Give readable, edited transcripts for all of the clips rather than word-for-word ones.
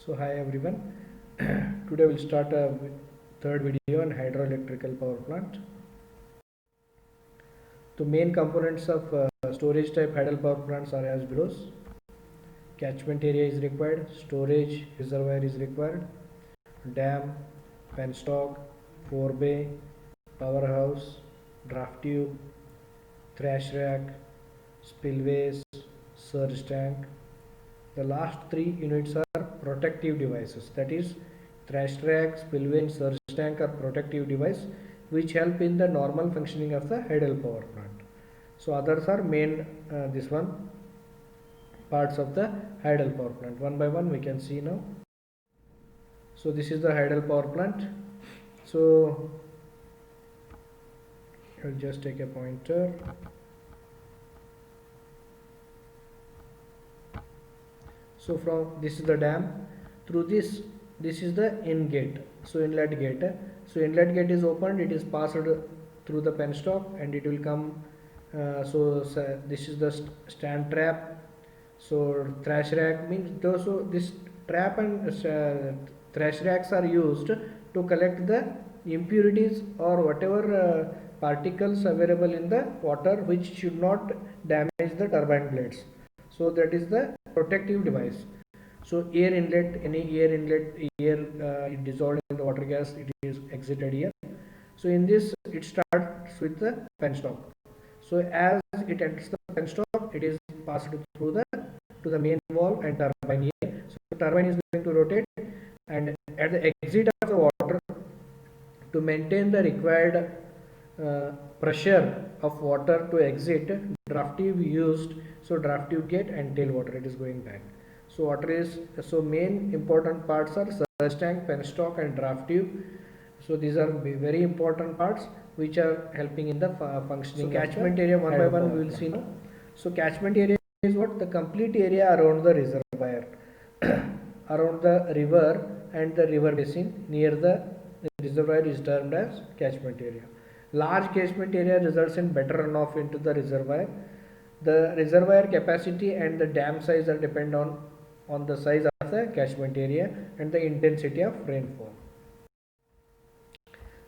So hi everyone. Today we'll start a third video on hydroelectrical power plant. The main components of storage type hydel power plants are as below. Catchment area is required, storage reservoir is required, dam, penstock, forebay, powerhouse, draft tube, thrash rack, spillways, surge tank. The last three units are protective devices, that is thrash rack, spillway and surge tank are protective device which help in the normal functioning of the hydel power plant. So others are main this one parts of the hydel power plant. One by one we can see now. So this is the hydel power plant. So I'll just take a pointer. So from this is the dam. Through this is the in gate. So inlet gate. So inlet gate is opened. It is passed through the penstock and it will come. So this is the stand trap. So thrash rack means so this trap and thrash racks are used to collect the impurities or whatever particles available in the water which should not damage the turbine blades. So that is the protective device. So air inlet, any air inlet, air dissolved in the water gas, it is exited here. So in this it starts with the penstock. So as it enters the penstock, it is passed through the to the main valve and turbine here. So the turbine is going to rotate, and at the exit of the water, to maintain the required pressure of water to exit, draft tube used. So draft tube gate and tail water it is going back. So water is main important parts are surge tank, penstock and draft tube. So these are very important parts which are helping in the functioning. So catchment area one by one we will see now. So catchment area is what? The complete area around the reservoir, around the river and the river basin near the reservoir is termed as catchment area. Large catchment area results in better runoff into the reservoir. The reservoir capacity and the dam size are depend on the size of the catchment area and the intensity of rainfall.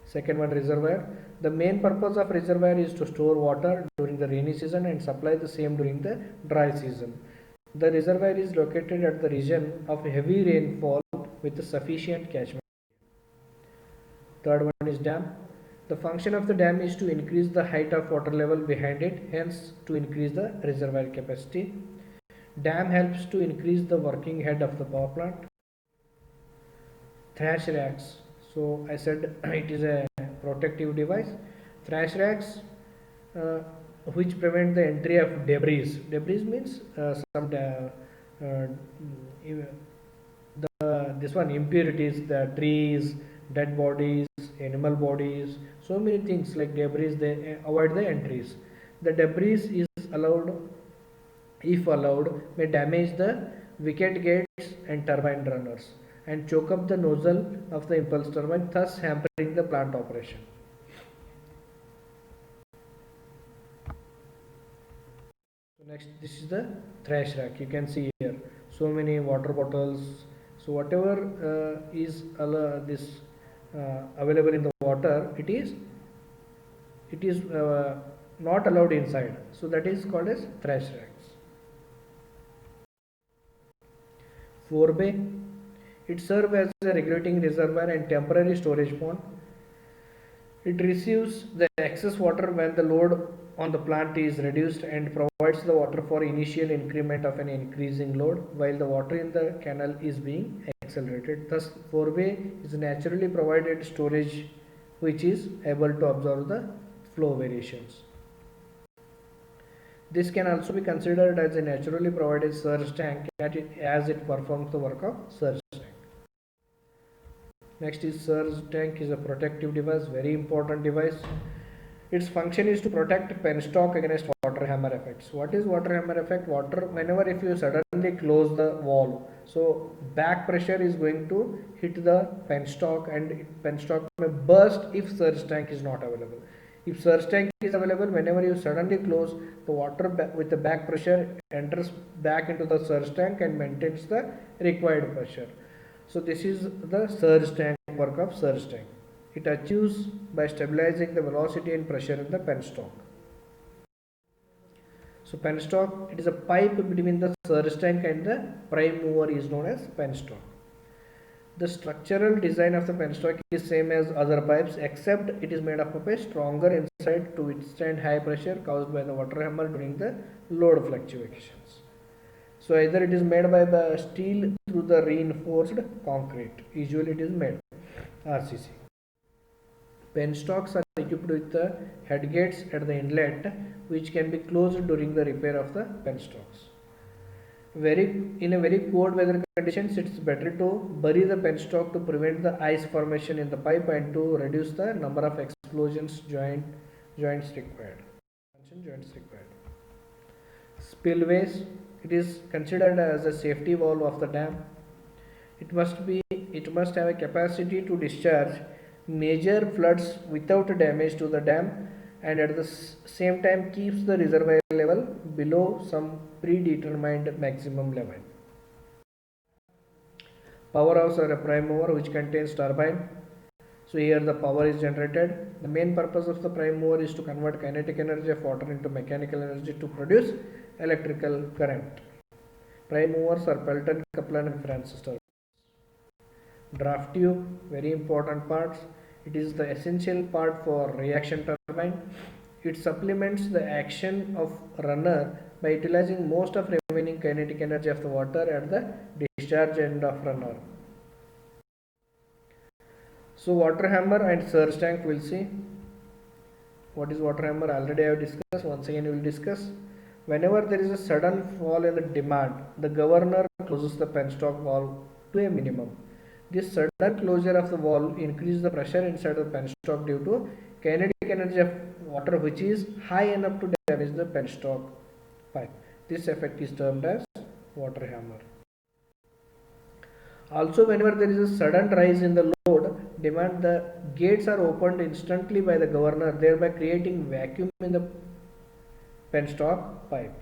Second one, reservoir. The main purpose of reservoir is to store water during the rainy season and supply the same during the dry season. The reservoir is located at the region of heavy rainfall with sufficient catchment. Third one is dam. The function of the dam is to increase the height of water level behind it, hence to increase the reservoir capacity. Dam helps to increase the working head of the power plant. Thrash racks. So I said it is a protective device. Thrash racks which prevent the entry of debris. Debris means this one impurities, the trees, dead bodies, animal bodies, so many things like debris, they avoid the entries. The debris is allowed, if allowed, may damage the wicket gates and turbine runners and choke up the nozzle of the impulse turbine, thus hampering the plant operation. So next, this is the thrash rack. You can see here so many water bottles. So whatever is available in the water, it is not allowed inside. So that is called as thrash racks. Forebay. It serves as a regulating reservoir and temporary storage pond. It receives the excess water when the load on the plant is reduced and provides the water for initial increment of an increasing load while the water in the canal is being accelerated. Thus, forebay is naturally provided storage which is able to absorb the flow variations. This can also be considered as a naturally provided surge tank as it performs the work of surge tank. Next is surge tank is a protective device, very important device. Its function is to protect penstock against water hammer effects. What is water hammer effect? Water, whenever if you suddenly close the valve, so back pressure is going to hit the penstock and penstock may burst if surge tank is not available. If surge tank is available, whenever you suddenly close, the water with the back pressure enters back into the surge tank and maintains the required pressure. So this is the surge tank work of surge tank. It achieves by stabilizing the velocity and pressure in the penstock. So penstock, it is a pipe between the surge tank and the prime mover is known as penstock. The structural design of the penstock is same as other pipes except it is made up of a stronger inside to withstand high pressure caused by the water hammer during the load fluctuations. So either it is made by the steel through the reinforced concrete. Usually it is made RCC. Penstocks are equipped with the head gates at the inlet which can be closed during the repair of the penstocks. In a very cold weather conditions, it's better to bury the penstock to prevent the ice formation in the pipe and to reduce the number of explosions joints required. Spillways, it is considered as a safety valve of the dam. It must have a capacity to discharge major floods without damage to the dam and at the same time keeps the reservoir level below some predetermined maximum level. Powerhouse or a prime mover which contains turbine. So here the power is generated. The main purpose of the prime mover is to convert kinetic energy of water into mechanical energy to produce electrical current. Prime movers are Pelton, Kaplan and Francis turbines. Draft tube, very important parts. It is the essential part for reaction turbine. It supplements the action of runner by utilizing most of remaining kinetic energy of the water at the discharge end of runner. So water hammer and surge tank, we'll see. What is water hammer? Already I have discussed. Once again we will discuss. Whenever there is a sudden fall in the demand, the governor closes the penstock valve to a minimum. This sudden closure of the valve increases the pressure inside the penstock due to kinetic energy of water which is high enough to damage the penstock pipe. This effect is termed as water hammer. Also, whenever there is a sudden rise in the load demand, the gates are opened instantly by the governor, thereby creating vacuum in the penstock pipe.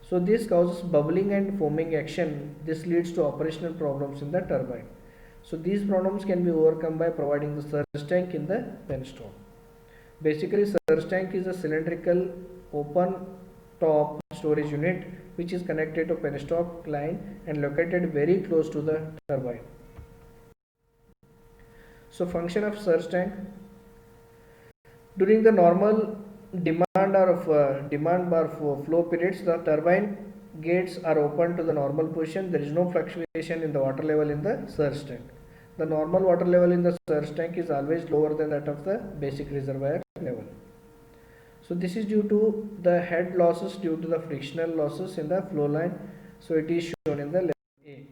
So this causes bubbling and foaming action. This leads to operational problems in the turbine. So these problems can be overcome by providing the surge tank in the penstock. Basically, surge tank is a cylindrical open top storage unit which is connected to penstock line and located very close to the turbine. So function of surge tank. During the normal demand bar flow periods, the turbine gates are open to the normal position. There is no fluctuation in the water level in the surge tank. The normal water level in the surge tank is always lower than that of the basic reservoir level. So this is due to the head losses due to the frictional losses in the flow line. So it is shown in the level A.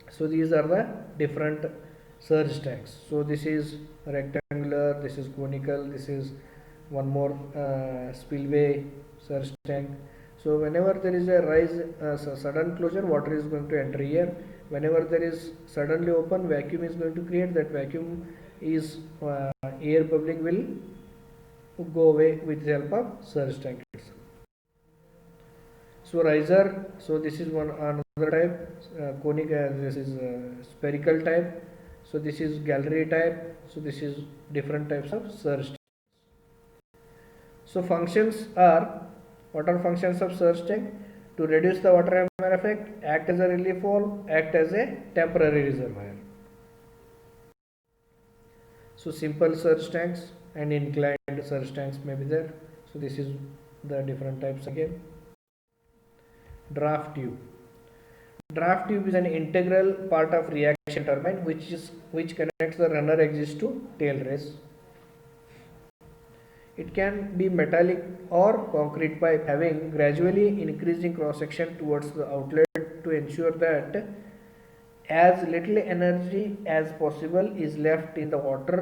So these are the different surge tanks. So this is rectangular, this is conical, this is one more spillway surge tank. So whenever there is a rise, sudden closure, water is going to enter here. Whenever there is suddenly open, vacuum is going to create. That vacuum is air bubbling will go away with the help of surge tank itself. So riser, so this is another type, conic, this is spherical type. So this is gallery type. So this is different types of surge tanks. So functions are, what are functions of surge tank? To reduce the water hammer effect, act as a relief valve, act as a temporary reservoir. So simple surge tanks and inclined surge tanks may be there. So this is the different types again. Draft tube. Draft tube is an integral part of reaction turbine which connects the runner exhaust to tail race. It can be metallic or concrete pipe having gradually increasing cross section towards the outlet to ensure that as little energy as possible is left in the water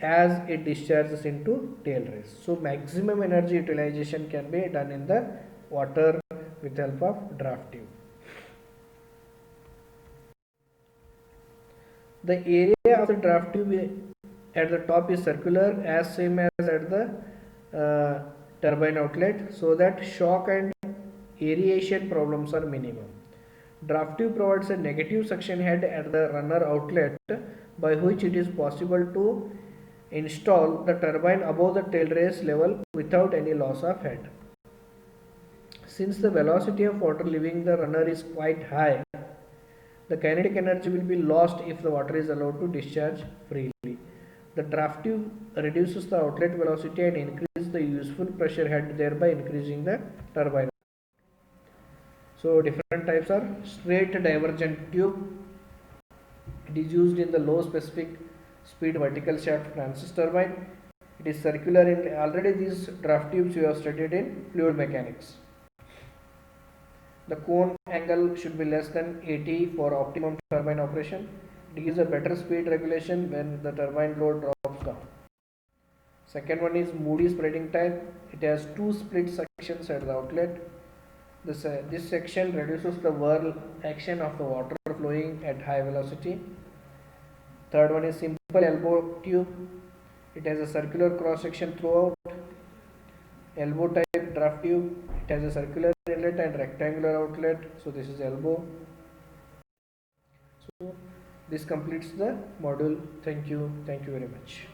as it discharges into tail race. So maximum energy utilization can be done in the water with help of draft tube. The area of the draft tube at the top is circular as same as at the turbine outlet so that shock and aeration problems are minimum. Draft tube provides a negative suction head at the runner outlet by which it is possible to install the turbine above the tail race level without any loss of head. Since the velocity of water leaving the runner is quite high, the kinetic energy will be lost if the water is allowed to discharge freely. The draft tube reduces the outlet velocity and increases the useful pressure head, thereby increasing the turbine. So different types are straight divergent tube. It is used in the low specific speed vertical shaft Francis turbine. It is circular in already these draft tubes you have studied in fluid mechanics. The cone angle should be less than 80 for optimum turbine operation. It gives a better speed regulation when the turbine load drops down. Second one is Moody spreading type. It has two split sections at the outlet. This section reduces the whirl action of the water flowing at high velocity. Third one is simple elbow tube. It has a circular cross section throughout. Elbow type draft tube. It has a circular inlet and rectangular outlet. So this is elbow. So this completes the module. Thank you very much.